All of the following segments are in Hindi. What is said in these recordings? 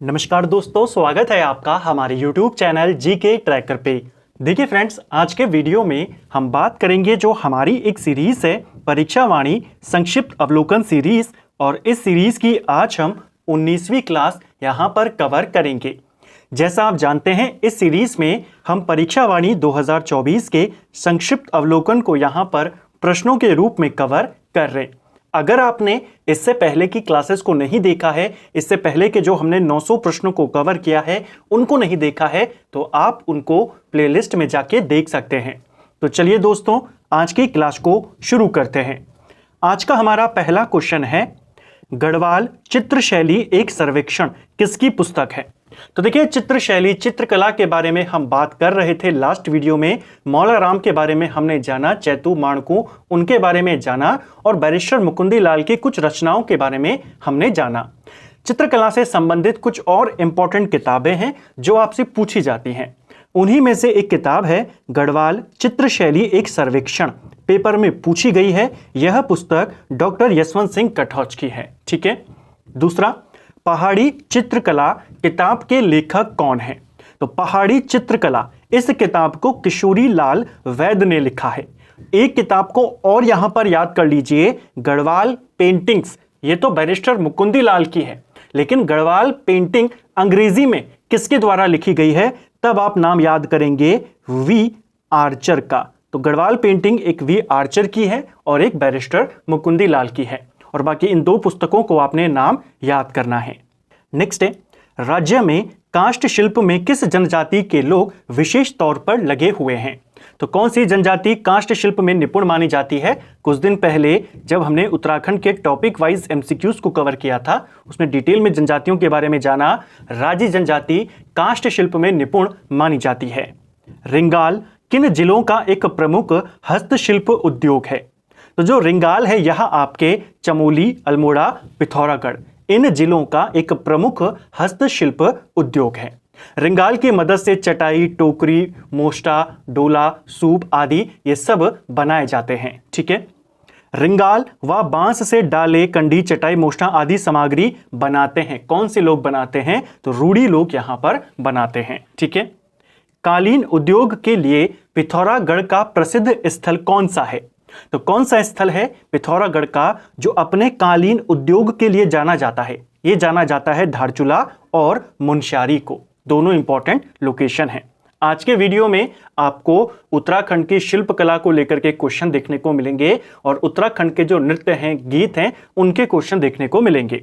नमस्कार दोस्तों, स्वागत है आपका हमारे YouTube चैनल जीके ट्रैकर पे। देखिए फ्रेंड्स, आज के वीडियो में हम बात करेंगे जो हमारी एक सीरीज़ है परीक्षा वाणी संक्षिप्त अवलोकन सीरीज़, और इस सीरीज़ की आज हम 19वीं क्लास यहाँ पर कवर करेंगे। जैसा आप जानते हैं, इस सीरीज़ में हम परीक्षा वाणी 2024 के संक्षिप्त अवलोकन को यहाँ पर प्रश्नों के रूप में कवर कर रहे हैं। अगर आपने इससे पहले की क्लासेस को नहीं देखा है, इससे पहले के जो हमने 900 प्रश्नों को कवर किया है उनको नहीं देखा है, तो आप उनको प्लेलिस्ट में जाके देख सकते हैं। तो चलिए दोस्तों, आज की क्लास को शुरू करते हैं। आज का हमारा पहला क्वेश्चन है, गढ़वाल चित्रशैली एक सर्वेक्षण किसकी पुस्तक है? तो देखिए, चित्रशैली चित्रकला के बारे में हम बात कर रहे थे लास्ट वीडियो में। मौलाराम के बारे में हमने जाना, चैतू माणकू उनके बारे में जाना, और बैरिस्टर मुकुंदी लाल की कुछ रचनाओं के बारे में हमने जाना। चित्रकला से संबंधित कुछ और इंपॉर्टेंट किताबें हैं जो आपसे पूछी जाती हैं। उन्हीं में से एक किताब है गढ़वाल चित्रशैली एक सर्वेक्षण, पेपर में पूछी गई है। यह पुस्तक डॉक्टर यशवंत सिंह कटौच की है। ठीक है। दूसरा, पहाड़ी चित्रकला किताब के लेखक कौन है? तो पहाड़ी चित्रकला इस किताब को किशोरी लाल वैद्य ने लिखा है। एक किताब को और यहां पर याद कर लीजिए, गढ़वाल पेंटिंग्स, ये तो बैरिस्टर मुकुंदी लाल की है, लेकिन गढ़वाल पेंटिंग अंग्रेजी में किसके द्वारा लिखी गई है? तब आप नाम याद करेंगे वी आर्चर का। तो गढ़वाल पेंटिंग एक वी आर्चर की है और एक बैरिस्टर मुकुंदी लाल की है, और बाकी इन दो पुस्तकों को आपने नाम याद करना है। नेक्स्ट है, राज्य में काष्ठ शिल्प में किस जनजाति के लोग विशेष तौर पर लगे हुए हैं? तो कौन सी जनजाति काष्ठ शिल्प में निपुण मानी जाती है? कुछ दिन पहले जब हमने उत्तराखंड के टॉपिक वाइज एमसीक्यूज को कवर किया था, उसमें डिटेल में जनजातियों के बारे में जाना। राजी जनजाति काष्ठ शिल्प में निपुण मानी जाती है। रिंगाल किन जिलों का एक प्रमुख हस्तशिल्प उद्योग है? तो जो रिंगाल है यह आपके चमोली, अल्मोड़ा, पिथौरागढ़ इन जिलों का एक प्रमुख हस्तशिल्प उद्योग है। रिंगाल की मदद से चटाई, टोकरी, मोष्टा, डोला, सूप आदि ये सब बनाए जाते हैं। ठीक है। रिंगाल व बांस से डाले, कंडी, चटाई, मोष्टा आदि सामग्री बनाते हैं। कौन से लोग बनाते हैं? तो रूढ़ी लोग यहां पर बनाते हैं। ठीक है। कालीन उद्योग के लिए पिथौरागढ़ का प्रसिद्ध स्थल कौन सा है? तो कौन सा स्थल है पिथौरागढ़ का जो अपने कालीन उद्योग के लिए जाना जाता है? ये जाना जाता है धारचूला और मुनस्यारी को। दोनों इंपॉर्टेंट लोकेशन हैं। आज के वीडियो में आपको उत्तराखंड की शिल्पकला को लेकर के क्वेश्चन देखने को मिलेंगे, और उत्तराखंड के जो नृत्य हैं, गीत हैं, उनके क्वेश्चन देखने को मिलेंगे।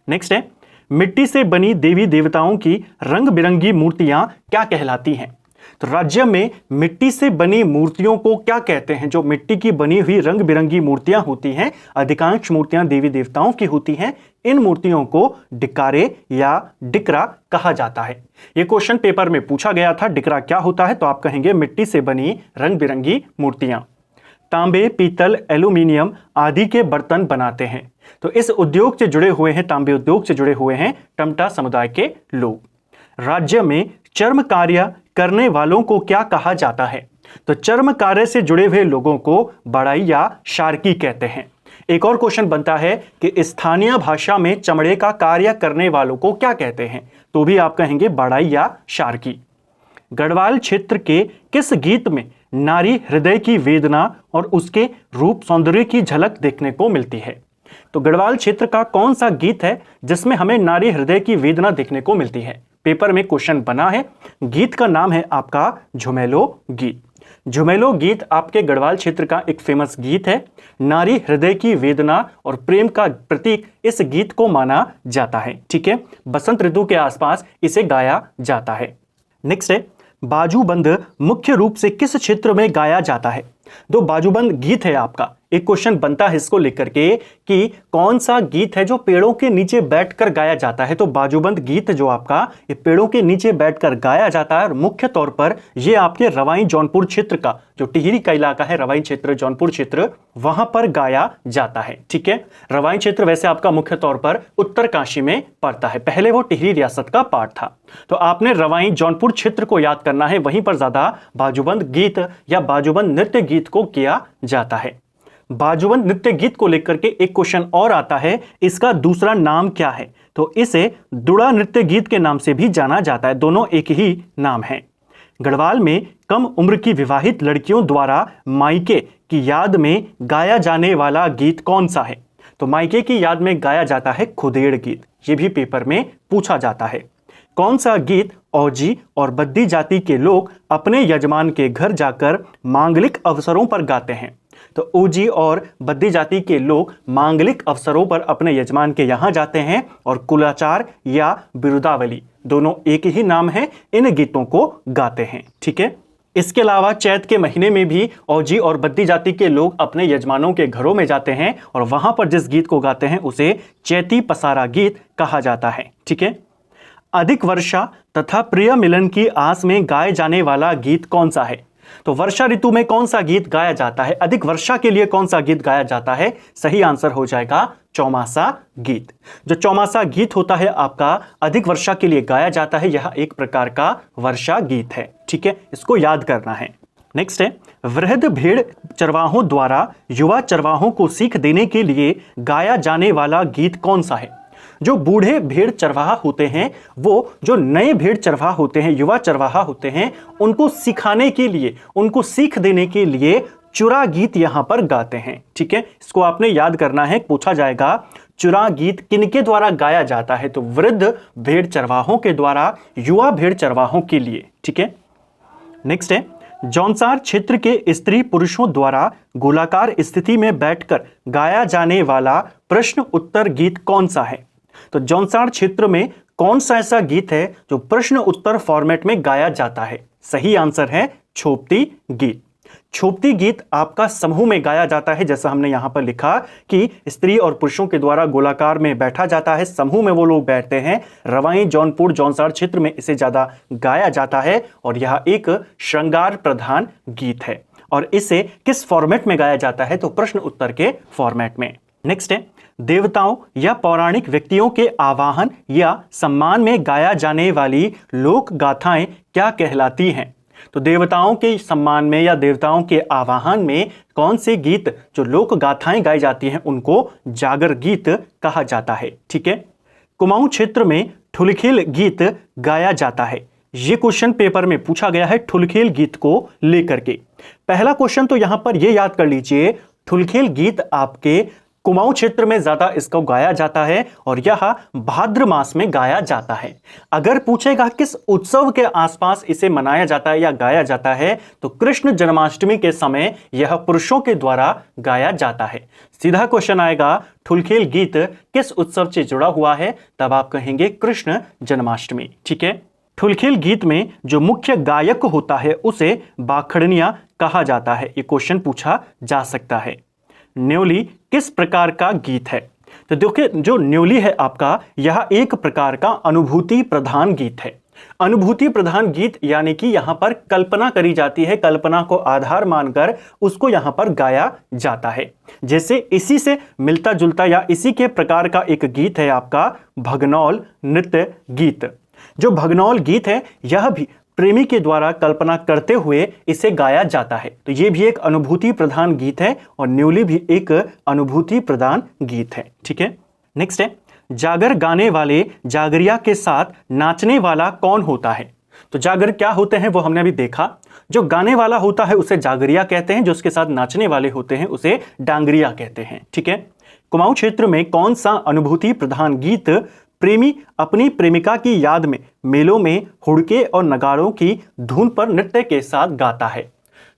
नेक्स्ट है, मिट्टी से बनी देवी देवताओं की रंग बिरंगी मूर्तियां क्या कहलाती हैं? तो राज्य में मिट्टी से बनी मूर्तियों को क्या कहते हैं? जो मिट्टी की बनी हुई रंग बिरंगी मूर्तियां होती हैं, अधिकांश मूर्तियां देवी देवताओं की होती हैं, इन मूर्तियों को डिकारे या डिकरा कहा जाता है। यह क्वेश्चन पेपर में पूछा गया था। डिकरा क्या होता है? तो आप कहेंगे मिट्टी से बनी रंग बिरंगी मूर्तियां। तांबे, पीतल, एल्यूमिनियम आदि के बर्तन बनाते हैं। तो इस उद्योग से जुड़े हुए हैं, तांबे उद्योग से जुड़े हुए हैं टमटा समुदाय के लोग। राज्य में चर्म कार्य करने वालों को क्या कहा जाता है? तो चर्म कार्य से जुड़े हुए लोगों को बड़ाई या शार्की कहते हैं। एक और क्वेश्चन बनता है कि स्थानीय भाषा में चमड़े का कार्य करने वालों को क्या कहते हैं? तो भी आप कहेंगे बड़ाई या शार्की। गढ़वाल क्षेत्र के किस गीत में नारी हृदय की वेदना और उसके रूप सौंदर्य की झलक देखने को मिलती है? तो गढ़वाल क्षेत्र का कौन सा गीत है जिसमें हमें नारी हृदय की वेदना देखने को मिलती है? पेपर में क्वेश्चन बना है। गीत का नाम है आपका झुमेलो गीत। झुमेलो गीत आपके गढ़वाल क्षेत्र का एक फेमस गीत है। नारी हृदय की वेदना और प्रेम का प्रतीक इस गीत को माना जाता है। ठीक है। बसंत ऋतु के आसपास इसे गाया जाता है। नेक्स्ट है, बाजूबंद मुख्य रूप से किस क्षेत्र में गाया जाता है? दो बाजूबंद गीत है आपका। एक क्वेश्चन बनता है इसको लेकर के कि कौन सा गीत है जो पेड़ों के नीचे बैठकर गाया जाता है? तो बाजूबंद गीत जो आपका ये पेड़ों के नीचे बैठकर गाया जाता है, और मुख्य तौर पर ये आपके रवाई जौनपुर क्षेत्र का, जो टिहरी का इलाका है, रवाई क्षेत्र, जौनपुर क्षेत्र, वहां पर गाया जाता है। ठीक है। रवाई क्षेत्र वैसे आपका मुख्य तौर पर उत्तरकाशी में पड़ता है, पहले वो टिहरी रियासत का पार्ट था। तो आपने रवाई जौनपुर क्षेत्र को याद करना है, वहीं पर ज्यादा बाजूबंद गीत या बाजूबंद नृत्य गीत को किया जाता है। बाजुवन नृत्य गीत को लेकर के एक क्वेश्चन और आता है, इसका दूसरा नाम क्या है? तो इसे दुड़ा नृत्य गीत के नाम से भी जाना जाता है, दोनों एक ही नाम है। गढ़वाल में कम उम्र की विवाहित लड़कियों द्वारा मायके की याद में गाया जाने वाला गीत कौन सा है? तो मायके की याद में गाया जाता है खुदेड़ गीत, ये भी पेपर में पूछा जाता है। कौन सा गीत औजी और बद्दी जाति के लोग अपने यजमान के घर जाकर मांगलिक अवसरों पर गाते हैं? तो ओजी और बद्दी जाति के लोग मांगलिक अवसरों पर अपने यजमान के यहाँ जाते हैं और कुलाचार या बिरुदावली दोनों एक ही नाम है, इन गीतों को गाते हैं। ठीक है, इसके अलावा चैत के महीने में भी औजी और बद्दी जाति के लोग अपने यजमानों के घरों में जाते हैं और वहां पर जिस गीत को गाते हैं उसे चैती पसारा गीत कहा जाता है। ठीक है, अधिक वर्षा तथा प्रिय मिलन की आस में गाए जाने वाला गीत कौन सा है? तो वर्षा ऋतु में कौन सा गीत गाया जाता है? अधिक वर्षा के लिए कौन सा गीत गाया जाता है? सही आंसर हो जाएगा चौमासा गीत। जो चौमासा गीत होता है आपका अधिक वर्षा के लिए गाया जाता है, यह एक प्रकार का वर्षा गीत है। ठीक है, इसको याद करना है। नेक्स्ट है, वृहद भेड़ चरवाहों द्वारा युवा चरवाहों को सीख देने के लिए गाया जाने वाला गीत कौन सा है? जो बूढ़े भेड़ चरवाहा होते हैं, वो जो नए भेड़ चरवाहा होते हैं, युवा चरवाहा होते हैं, उनको सिखाने के लिए, उनको सीख देने के लिए चुरा गीत यहां पर गाते हैं। ठीक है, इसको आपने याद करना है, पूछा जाएगा चुरा गीत किनके द्वारा गाया जाता है? तो वृद्ध भेड़ चरवाहों के द्वारा युवा भेड़ चरवाहों के लिए। ठीक है, नेक्स्ट है, जौनसार क्षेत्र के स्त्री पुरुषों द्वारा गोलाकार स्थिति में बैठकर गाया जाने वाला प्रश्न उत्तर गीत कौन सा है? तो जौनसार क्षेत्र में कौन सा ऐसा गीत है जो प्रश्न उत्तर फॉर्मेट में गाया जाता है? सही आंसर है छोपती गीत। छोपती गीत आपका समूह में गाया जाता है, जैसा हमने यहां पर लिखा कि स्त्री और पुरुषों के द्वारा गोलाकार में बैठा जाता है, समूह में वो लोग बैठते हैं। रवाई, जौनपुर, जौनसार क्षेत्र में इसे ज्यादा गाया जाता है और यह एक श्रृंगार प्रधान गीत है। और इसे किस फॉर्मेट में गाया जाता है? तो प्रश्न उत्तर के फॉर्मेट में। नेक्स्ट है, देवताओं या पौराणिक व्यक्तियों के आवाहन या सम्मान में गाया जाने वाली लोक गाथाएं क्या कहलाती हैं? तो देवताओं के सम्मान में या देवताओं के आवाहन में कौन से गीत जो लोक गाथाएं गाई जाती हैं उनको जागर गीत कहा जाता है। ठीक है, कुमाऊं क्षेत्र में ठुलखेल गीत गाया जाता है। ये क्वेश्चन पेपर में पूछा गया है ठुलखेल गीत को लेकर के। पहला क्वेश्चन तो यहां पर यह याद कर लीजिए, ठुलखेल गीत आपके कुमाऊं क्षेत्र में ज्यादा इसको गाया जाता है और यह भाद्र मास में गाया जाता है। अगर पूछेगा किस उत्सव के आसपास इसे मनाया जाता है या गाया जाता है, तो कृष्ण जन्माष्टमी के समय यह पुरुषों के द्वारा गाया जाता है। सीधा क्वेश्चन आएगा ठुलखेल गीत किस उत्सव से जुड़ा हुआ है, तब आप कहेंगे कृष्ण जन्माष्टमी। ठीक है, ठुलखेल गीत में जो मुख्य गायक होता है उसे बाखड़निया कहा जाता है। ये क्वेश्चन पूछा जा सकता है। न्योली किस प्रकार का गीत है? तो देखिए, जो न्योली है आपका, यह एक प्रकार का अनुभूति प्रधान गीत है। अनुभूति प्रधान गीत यानी कि यहां पर कल्पना करी जाती है, कल्पना को आधार मानकर उसको यहां पर गाया जाता है। जैसे इसी से मिलता जुलता या इसी के प्रकार का एक गीत है आपका भगनौल नृत्य गीत। जो भगनौल गीत है यह भी प्रेमी के द्वारा कल्पना करते हुए इसे गाया जाता है। तो यह भी एक अनुभूति प्रधान गीत है और न्योली भी एक अनुभूति प्रधान गीत है। ठीक है, नेक्स्ट है, जागर गाने वाले जागरिया के साथ नाचने वाला कौन होता है? तो जागर क्या होते हैं वो हमने अभी देखा। जो गाने वाला होता है उसे जागरिया कहते हैं, जो उसके साथ नाचने वाले होते हैं उसे डांगरिया कहते हैं। ठीक है, कुमाऊं क्षेत्र में कौन सा अनुभूति प्रधान गीत प्रेमी अपनी प्रेमिका की याद में मेलों में हुड़के और नगाड़ों की धुन पर नृत्य के साथ गाता है?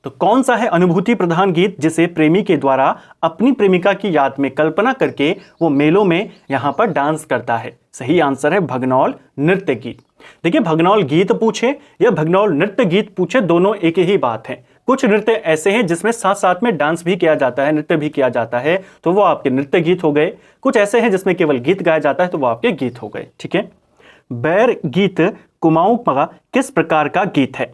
तो कौन सा है अनुभूति प्रधान गीत जिसे प्रेमी के द्वारा अपनी प्रेमिका की याद में कल्पना करके वो मेलों में यहां पर डांस करता है? सही आंसर है भगनौल नृत्य गीत। देखिए, भगनौल गीत पूछे या भगनौल नृत्य गीत पूछे, दोनों एक ही बात है। कुछ नृत्य ऐसे हैं जिसमें साथ साथ में डांस भी किया जाता है, नृत्य भी किया जाता है, तो वो आपके नृत्य गीत हो गए। कुछ ऐसे हैं जिसमें केवल गीत गाया जाता है, तो वो आपके गीत हो गए। ठीक है, बैर गीत कुमाऊं का किस प्रकार का गीत है?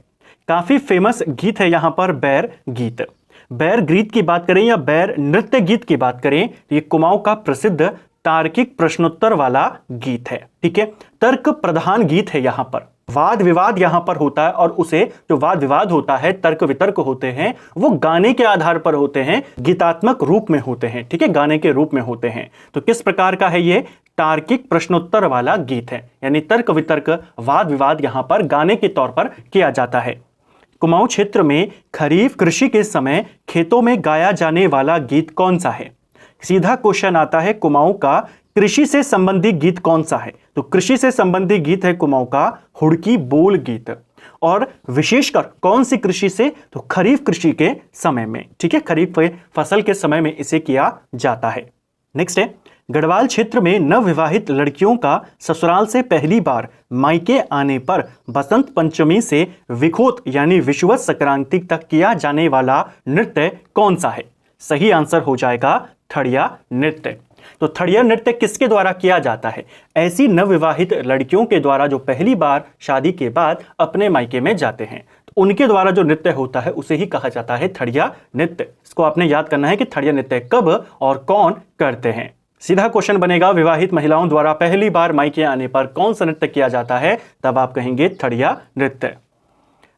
काफी फेमस गीत है यहां पर बैर गीत। बैर गीत की बात करें या बैर नृत्य गीत की बात करें तो ये कुमाऊं का प्रसिद्ध तार्किक प्रश्नोत्तर वाला गीत है। ठीक है, तर्क प्रधान गीत है यहां पर। वाद विवाद यहां पर होता है और उसे जो वाद विवाद होता है, तर्क वितर्क होते हैं, वो गाने के आधार पर होते हैं, गीतात्मक रूप में होते हैं। ठीक है, गाने के रूप में होते हैं। तो किस प्रकार का है ये? तार्किक प्रश्नोत्तर वाला गीत है, यानी तर्क वितर्क वाद विवाद यहां पर गाने के तौर पर किया जाता है। कुमाऊं क्षेत्र में खरीफ कृषि के समय खेतों में गाया जाने वाला गीत कौन सा है? सीधा क्वेश्चन आता है, कुमाऊं का कृषि से संबंधित गीत कौन सा है? तो कृषि से संबंधित गीत है कुमाऊं का हुड़की बोल गीत। और विशेषकर कौन सी कृषि से? तो खरीफ कृषि के समय में। ठीक है, खरीफ फसल के समय में इसे किया जाता है। नेक्स्ट है, गढ़वाल क्षेत्र में नवविवाहित लड़कियों का ससुराल से पहली बार मायके आने पर बसंत पंचमी से विखोत यानी विषुवत संक्रांति तक किया जाने वाला नृत्य कौन सा है? सही आंसर हो जाएगा थड़िया नृत्य। तो थड़िया नृत्य किसके द्वारा किया जाता है? ऐसी नवविवाहित लड़कियों के द्वारा जो पहली बार शादी के बाद अपने मायके में जाते हैं, तो उनके द्वारा जो नृत्य होता है उसे ही कहा जाता है थड़िया नृत्य। इसको आपने याद करना है कि थड़िया नृत्य कब और कौन करते हैं। सीधा क्वेश्चन बनेगा, विवाहित महिलाओं द्वारा पहली बार मायके आने पर कौन सा नृत्य किया जाता है? तब आप कहेंगे थड़िया नृत्य।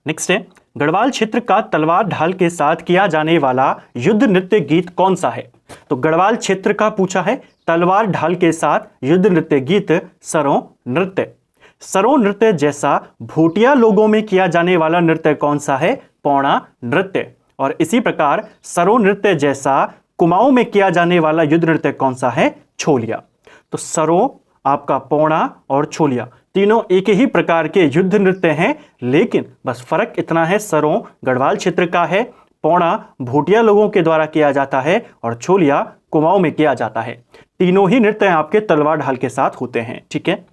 नेक्स्ट है, गढ़वाल क्षेत्र का तलवार ढाल के साथ किया जाने वाला युद्ध नृत्य गीत कौन सा है? तो गढ़वाल क्षेत्र का पूछा है, तलवार ढाल के साथ युद्ध नृत्य गीत सरों नृत्य। सरों नृत्य जैसा भोटिया लोगों में किया जाने वाला नृत्य कौन सा है? पौड़ा नृत्य। और इसी प्रकार सरों नृत्य जैसा कुमाऊं में किया जाने वाला युद्ध नृत्य कौन सा है? छोलिया। तो सरों, आपका पौड़ा और छोलिया तीनों एक ही प्रकार के युद्ध नृत्य हैं, लेकिन बस फर्क इतना है, सरों गढ़वाल क्षेत्र का है, पौड़ा भोटिया लोगों के द्वारा किया जाता है और छोलिया कुमाऊं में किया जाता है। तीनों ही नृत्य आपके तलवार ढाल के साथ होते हैं। ठीक है,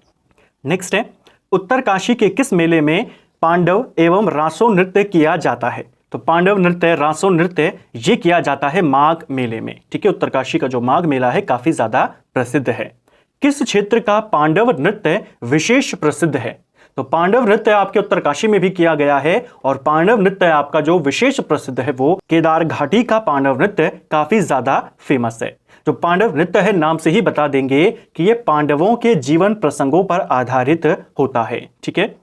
नेक्स्ट है, उत्तरकाशी के किस मेले में पांडव एवं रासो नृत्य किया जाता है? तो पांडव नृत्य, रासो नृत्य ये किया जाता है माघ मेले में। ठीक है, उत्तरकाशी का जो माघ मेला है काफी ज्यादा प्रसिद्ध है। किस क्षेत्र का पांडव नृत्य विशेष प्रसिद्ध है? तो पांडव नृत्य आपके उत्तरकाशी में भी किया गया है और पांडव नृत्य आपका जो विशेष प्रसिद्ध है वो केदार घाटी का पांडव नृत्य काफी ज्यादा फेमस है। जो पांडव नृत्य है, नाम से ही बता देंगे कि ये पांडवों के जीवन प्रसंगों पर आधारित होता है। ठीक है,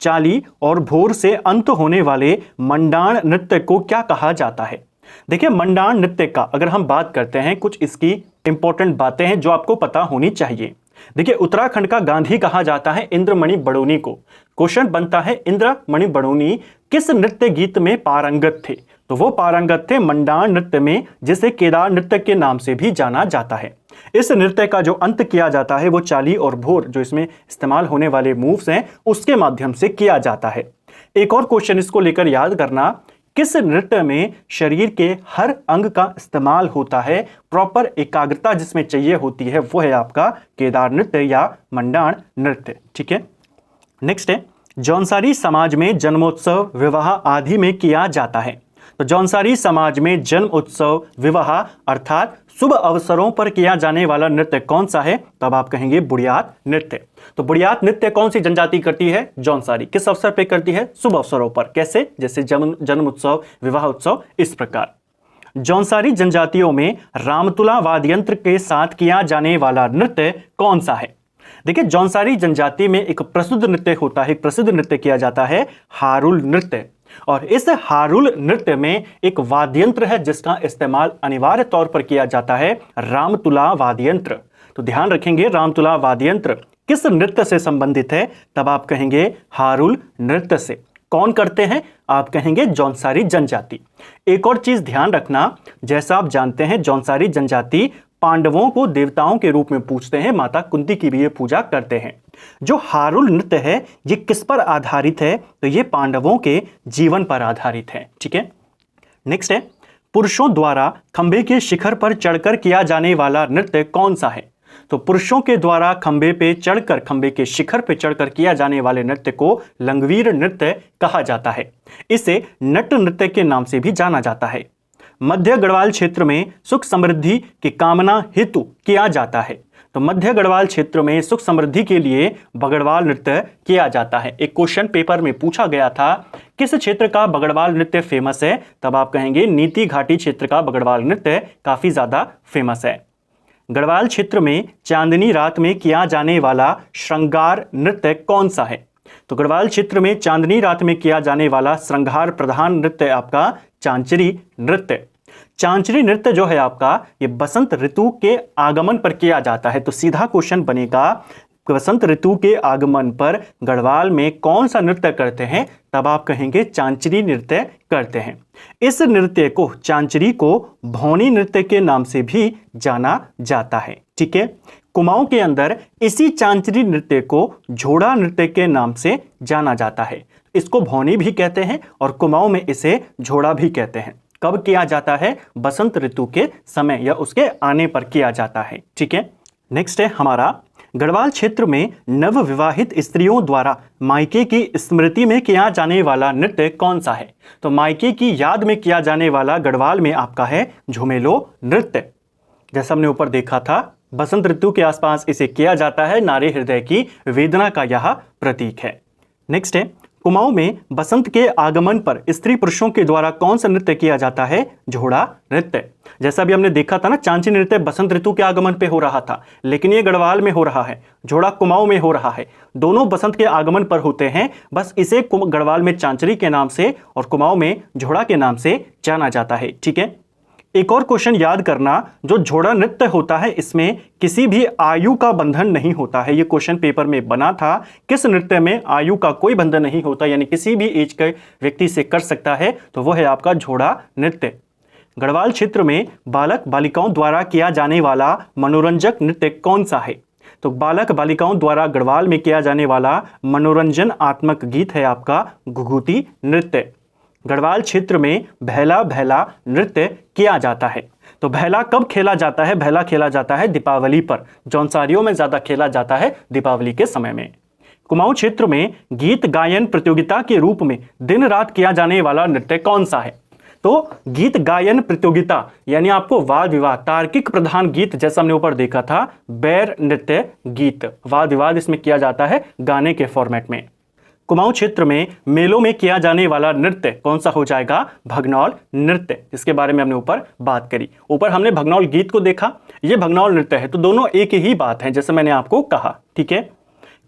चाली और भोर से अंत होने वाले मंडाण नृत्य को क्या कहा जाता है? देखिए, मंडाण नृत्य का अगर हम बात करते हैं, कुछ इसकी इंपॉर्टेंट बातें हैं जो आपको पता होनी चाहिए। देखिए, उत्तराखंड का गांधी कहा जाता है इंद्रमणि बडोनी को। क्वेश्चन बनता है, इंद्रमणि बडोनी किस नृत्य गीत में पारंगत थे? तो वो पारंगत थे मंडाण नृत्य में, जिसे केदार नृत्य के नाम से भी जाना जाता है। इस नृत्य का जो अंत किया जाता है वो चाली और भोर, जो इसमें इस्तेमाल होने वाले मूव्स हैं, उसके माध्यम से किया जाता है। एक और क्वेश्चन इसको लेकर याद करना, किस नृत्य में शरीर के हर अंग का इस्तेमाल होता है? प्रॉपर एकाग्रता जिसमें चाहिए होती है वो है आपका केदार नृत्य या मंडाण नृत्य। ठीक है, नेक्स्ट है, जौनसारी समाज में जन्मोत्सव विवाह आदि में किया जाता है। तो जौनसारी समाज में जन्म उत्सव विवाह अर्थात शुभ अवसरों पर किया जाने वाला नृत्य कौन सा है? तब आप कहेंगे बुढ़ियात नृत्य। तो बुढ़ियात नृत्य कौन सी जनजाति करती है? जौनसारी। किस अवसर पे करती है? शुभ अवसरों पर। कैसे? जैसे जन्म उत्सव, विवाह उत्सव, इस प्रकार। जौनसारी जनजातियों में रामतुला वाद्य यंत्र के साथ किया जाने वाला नृत्य कौन सा है? देखिए, जौनसारी जनजाति में एक प्रसिद्ध नृत्य होता है, एक प्रसिद्ध नृत्य किया जाता है हारुल नृत्य। और इस हारुल नृत्य में एक वाद्य यंत्र है जिसका इस्तेमाल अनिवार्य तौर पर किया जाता है, रामतुला वाद्य यंत्र। तो ध्यान रखेंगे, रामतुला वाद्य यंत्र किस नृत्य से संबंधित है? तब आप कहेंगे हारुल नृत्य से। कौन करते हैं? आप कहेंगे जौनसारी जनजाति। एक और चीज ध्यान रखना, जैसा आप जानते हैं जौनसारी जनजाति पांडवों को देवताओं के रूप में पूजते हैं, माता कुंती की भी ये पूजा करते हैं। जो हारुल नृत्य है ये किस पर आधारित है? तो ये पांडवों के जीवन पर आधारित है। ठीक है, नेक्स्ट है, पुरुषों द्वारा खंबे के शिखर पर चढ़कर किया जाने वाला नृत्य कौन सा है? तो पुरुषों के द्वारा खंबे पे चढ़कर, खंबे के शिखर पे चढ़कर किया जाने वाले नृत्य को लंगवीर नृत्य कहा जाता है। इसे नट नृत्य के नाम से भी जाना जाता है। मध्य गढ़वाल क्षेत्र में सुख समृद्धि की कामना हेतु किया जाता है। तो मध्य गढ़वाल क्षेत्र में सुख समृद्धि के लिए बगड़वाल नृत्य किया जाता है। एक क्वेश्चन पेपर में पूछा गया था, किस क्षेत्र का बगड़वाल नृत्य फेमस है? तब आप कहेंगे नीति घाटी क्षेत्र का बगड़वाल नृत्य काफी ज्यादा फेमस है। गढ़वाल क्षेत्र में चांदनी रात में किया जाने वाला श्रृंगार नृत्य कौन सा है? तो गढ़वाल क्षेत्र में चांदनी रात में किया जाने वाला श्रृंगार प्रधान नृत्य है आपका चांचरी नृत्य। चांचरी नृत्य जो है आपका ये बसंत ऋतु के आगमन पर किया जाता है। तो सीधा क्वेश्चन बनेगा बसंत ऋतु के आगमन पर गढ़वाल में कौन सा नृत्य करते हैं, तब आप कहेंगे चांचरी नृत्य करते हैं। इस नृत्य को चांचरी को भौनी नृत्य के नाम से भी जाना जाता है। ठीक है, कुमाऊं के अंदर इसी चांचरी नृत्य को झोड़ा नृत्य के नाम से जाना जाता है। इसको भौनी भी कहते हैं और कुमाऊं में इसे झोड़ा भी कहते हैं। कब किया जाता है? बसंत ऋतु के समय या उसके आने पर किया जाता है। ठीक है, नेक्स्ट है हमारा गढ़वाल क्षेत्र में नवविवाहित स्त्रियों द्वारा मायके की स्मृति में किया जाने वाला नृत्य कौन सा है? तो मायके की याद में किया जाने वाला गढ़वाल में आपका है झुमेलो नृत्य। जैसा हमने ऊपर देखा था, बसंत ऋतु के आसपास इसे किया जाता है। नारी हृदय की वेदना का यह प्रतीक है। नेक्स्ट है कुमाऊं में बसंत के आगमन पर स्त्री पुरुषों के द्वारा कौन सा नृत्य किया जाता है? झोड़ा नृत्य। जैसा भी हमने देखा था ना, चांचरी नृत्य बसंत ऋतु के आगमन पे हो रहा था, लेकिन ये गढ़वाल में हो रहा है, झोड़ा कुमाऊं में हो रहा है। दोनों बसंत के आगमन पर होते हैं, बस इसे गढ़वाल में चांचरी के नाम से और कुमाऊं में झोड़ा के नाम से जाना जाता है। ठीक है, एक और क्वेश्चन याद करना, जो झोड़ा नृत्य होता है इसमें किसी भी आयु का बंधन नहीं होता है। ये क्वेश्चन पेपर में बना था, किस नृत्य में आयु का कोई बंधन नहीं होता, यानी किसी भी एज के व्यक्ति से कर सकता है, तो वो है आपका झोड़ा नृत्य। गढ़वाल क्षेत्र में बालक बालिकाओं द्वारा किया जाने वाला मनोरंजक नृत्य कौन सा है? तो बालक बालिकाओं द्वारा गढ़वाल में किया जाने वाला मनोरंजनात्मक गीत है आपका घुघुती नृत्य। गढ़वाल क्षेत्र में भैला भैला नृत्य किया जाता है। तो भैला कब खेला जाता है? भैला खेला जाता है दीपावली पर। जौनसारियों में ज्यादा खेला जाता है दीपावली के समय में। कुमाऊं क्षेत्र में गीत गायन प्रतियोगिता के रूप में दिन रात किया जाने वाला नृत्य कौन सा है? तो गीत गायन प्रतियोगिता यानी आपको वाद विवाद तार्किक प्रधान गीत, जैसा हमने ऊपर देखा था, बैर नृत्य गीत, वाद विवाद इसमें किया जाता है गाने के फॉर्मेट में। कुमाऊं क्षेत्र में मेलों में किया जाने वाला नृत्य कौन सा हो जाएगा? भगनौल नृत्य, जिसके बारे में हमने ऊपर बात करी। ऊपर हमने भगनौल गीत को देखा, ये भगनौल नृत्य है, तो दोनों एक ही बात है, जैसे मैंने आपको कहा। ठीक है,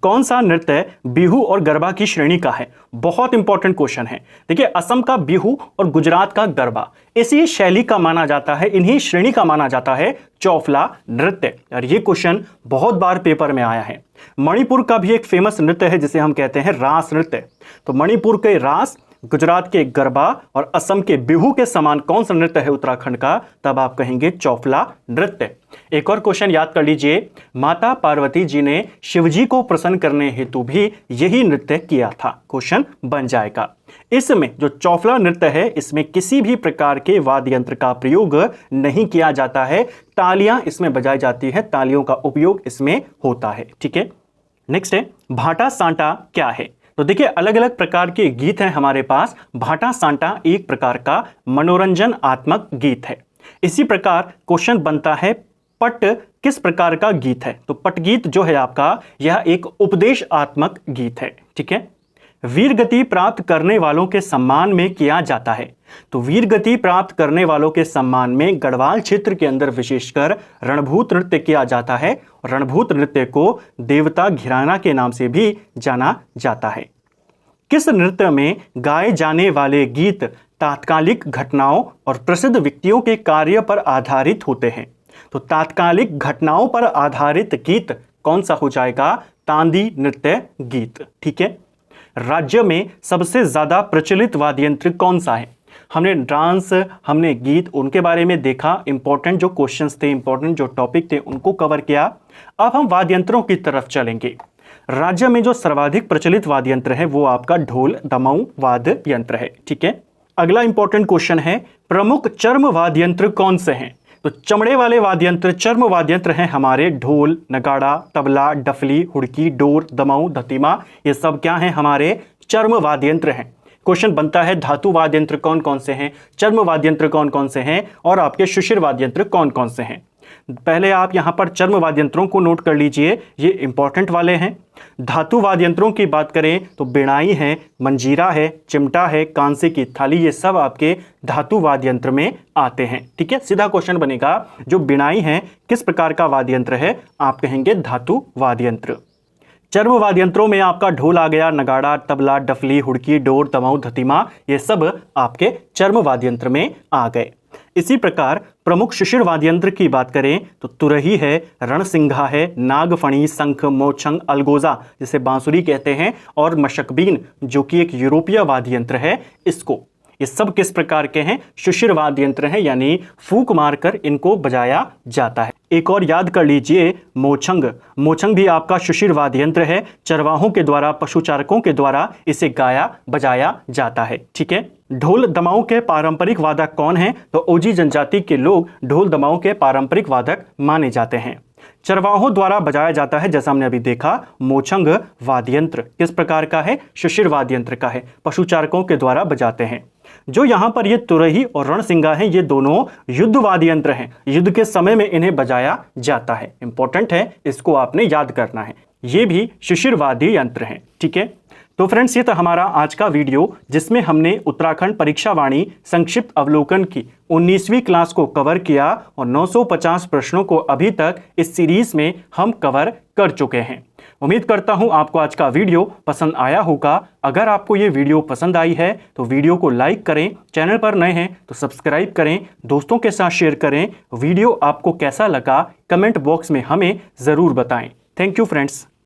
कौन सा नृत्य बिहू और गरबा की श्रेणी का है? बहुत इंपॉर्टेंट क्वेश्चन है। देखिए, असम का बिहू और गुजरात का गरबा इसी शैली का माना जाता है, इन्हीं श्रेणी का माना जाता है चौफला नृत्य। और ये क्वेश्चन बहुत बार पेपर में आया है। मणिपुर का भी एक फेमस नृत्य है जिसे हम कहते हैं रास नृत्य। तो मणिपुर के रास, गुजरात के गरबा और असम के बिहू के समान कौन सा नृत्य है उत्तराखंड का? तब आप कहेंगे चौफला नृत्य। एक और क्वेश्चन याद कर लीजिए, माता पार्वती जी ने शिवजी को प्रसन्न करने हेतु भी यही नृत्य किया था। क्वेश्चन बन जाएगा। इसमें जो चौफला नृत्य है, इसमें किसी भी प्रकार के वाद्य यंत्र का प्रयोग नहीं किया जाता है, तालियां इसमें बजाई जाती है, तालियों का उपयोग इसमें होता है। ठीक है, नेक्स्ट है भाटा सांटा क्या है? तो देखिए, अलग अलग प्रकार के गीत हैं हमारे पास। भाटा सांटा एक प्रकार का मनोरंजनात्मक गीत है। इसी प्रकार क्वेश्चन बनता है, पट किस प्रकार का गीत है? तो पट गीत जो है आपका, यह एक उपदेशात्मक गीत है। ठीक है, वीर गति प्राप्त करने वालों के सम्मान में किया जाता है। तो वीर गति प्राप्त करने वालों के सम्मान में गढ़वाल क्षेत्र के अंदर विशेषकर रणभूत नृत्य किया जाता है। रणभूत नृत्य को देवता घिराना के नाम से भी जाना जाता है। किस नृत्य में गाए जाने वाले गीत तात्कालिक घटनाओं और प्रसिद्ध व्यक्तियों के कार्य पर आधारित होते हैं? तो तात्कालिक घटनाओं पर आधारित गीत कौन सा हो जाएगा? तांदी नृत्य गीत। ठीक है, राज्य में सबसे ज्यादा प्रचलित वाद्य यंत्र कौन सा है? हमने डांस, हमने गीत, उनके बारे में देखा। इंपॉर्टेंट जो क्वेश्चंस थे, इंपॉर्टेंट जो टॉपिक थे, उनको कवर किया। अब हम वाद्य यंत्रों की तरफ चलेंगे। राज्य में जो सर्वाधिक प्रचलित वाद्य यंत्र है वो आपका ढोल दमाऊ वाद्य यंत्र है। ठीक है, अगला इंपॉर्टेंट क्वेश्चन है, प्रमुख चर्म वाद्य यंत्र कौन से हैं? तो चमड़े वाले वाद्य यंत्र, चर्म वाद्य यंत्र हैं हमारे ढोल, नगाड़ा, तबला, डफली, हुड़की, डोर, दमाऊ, धतीमा। ये सब क्या हैं? हमारे चर्म वाद्य यंत्र हैं। क्वेश्चन बनता है, धातु वाद्य यंत्र कौन कौन से हैं, चर्म वाद्य यंत्र कौन कौन से हैं और आपके शिशिर वाद्य यंत्र कौन कौन से हैं? पहले आप यहां पर चर्म वाद्य यंत्रों को नोट कर लीजिए, ये इंपॉर्टेंट वाले हैं। धातु वाद्य यंत्रों की बात करें तो बिणाई है, मंजीरा है, चिमटा है, कांसे की थाली, ये सब आपके धातु वाद्य यंत्र में आते हैं। ठीक है, सीधा क्वेश्चन बनेगा, जो बिणाई है किस प्रकार का वाद्य यंत्र है? आप कहेंगे धातु वाद्य यंत्र। चर्म वाद्य यंत्रों में आपका ढोल आ गया, नगाड़ा, तबला, डफली, हुड़की, डोर, दमाऊ, धतीमा, ये सब आपके चर्म वाद्य यंत्र में आ गए। इसी प्रकार प्रमुख शिशिर वाद्य यंत्र की बात करें तो तुरही है, रणसिंघा है, नागफणी, शंख, मोचंग, अलगोजा जिसे बांसुरी कहते हैं, और मशकबीन जो कि एक यूरोपीय वाद्य यंत्र है, इसको। ये सब किस प्रकार के हैं? शिशिर वाद्य यंत्र हैं, यानी फूंक मारकर इनको बजाया जाता है। एक और याद कर लीजिए, मोचंग। मोचंग भी आपका शिशिर वाद्य यंत्र है। चरवाहों के द्वारा, पशुचारकों के द्वारा इसे गाया बजाया जाता है। ठीक है। ढोल दमाऊ के पारंपरिक वादक कौन हैं? तो ओजी जनजाति के लोग ढोल दमाऊ के पारंपरिक वादक माने जाते हैं। चरवाहों द्वारा बजाया जाता है, जैसा हमने अभी देखा। मोचंग वाद्य यंत्र किस प्रकार का है? शिशिर वाद्य यंत्र का है, पशुचारकों के द्वारा बजाते हैं। जो यहाँ पर ये तुरही और रणसिंगा हैं, ये दोनों युद्ध वाद्य यंत्र हैं। युद्ध के समय में इन्हें बजाया जाता है। इंपॉर्टेंट है, इसको आपने याद करना है। ये भी शिशिर वाद्य यंत्र हैं। ठीक है। तो फ्रेंड्स, ये था हमारा आज का वीडियो, जिसमें हमने उत्तराखंड परीक्षा वाणी संक्षिप्त अवलोकन की 19वीं क्लास को कवर किया और 950 प्रश्नों को अभी तक इस सीरीज में हम कवर कर चुके हैं। उम्मीद करता हूं आपको आज का वीडियो पसंद आया होगा। अगर आपको ये वीडियो पसंद आई है तो वीडियो को लाइक करें, चैनल पर नए हैं तो सब्सक्राइब करें, दोस्तों के साथ शेयर करें। वीडियो आपको कैसा लगा कमेंट बॉक्स में हमें ज़रूर बताएं। Thank you friends.